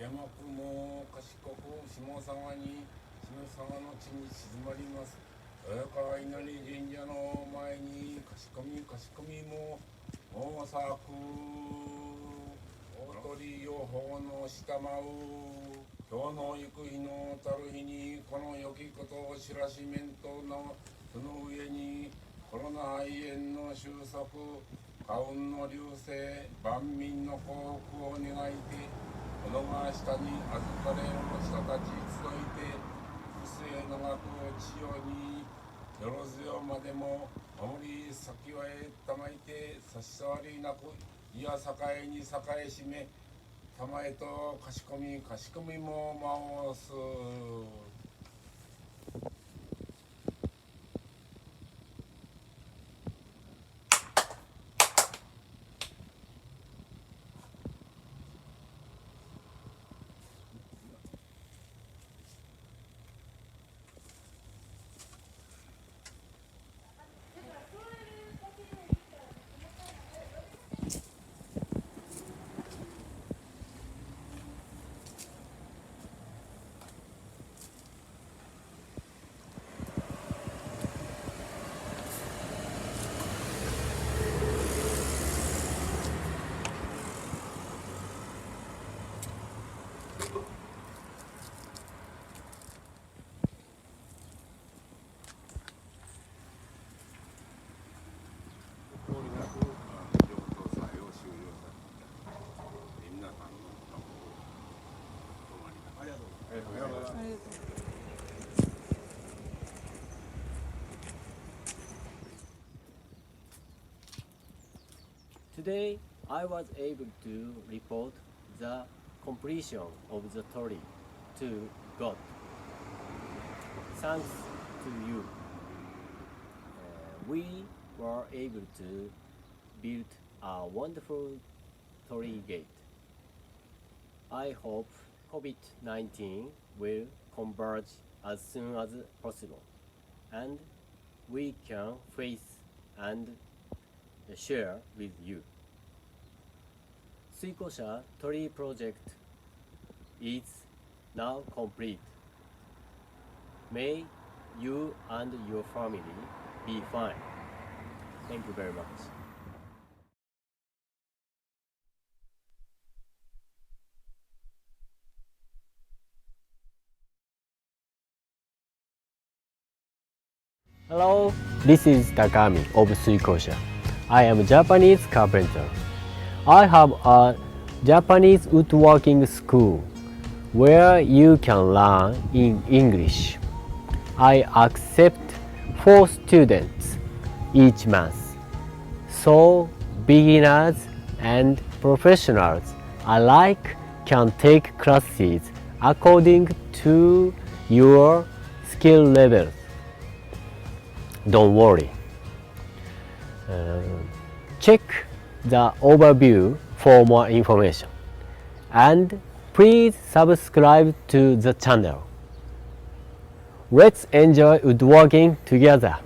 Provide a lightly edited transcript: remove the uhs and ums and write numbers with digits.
下幕も賢く下様に下様の地に静まります。豊川稲荷神社の前にかしこみも大作大鳥予報の下舞う。今日の行く日のたる日にこの良きことを知らしめんとのその上にコロナ肺炎の収束花運の流星万民の幸福を願いてこのが下に預かれる人たち集いて末長く千代によろずよまでも守り先はへたまいて差し障りなくいや栄に栄しめたまえとかしこみも回す。Today, I was able to report the completion of the torii to God. Thanks to you, we were able to build a wonderful torii gate. I hope COVID-19 will converge as soon as possible, and we can face and share with you. Suikoushya torii project is now complete. May you and your family be fine. Thank you very much. Hello, this is Takami of Suikoushya. I am a Japanese carpenter. I have a Japanese woodworking school where you can learn in English. I accept 4 students each month, so beginners and professionals alike can take classes according to your skill levels. Don't worry. Check the overview for more information, and please subscribe to the channel. Let's enjoy woodworking together.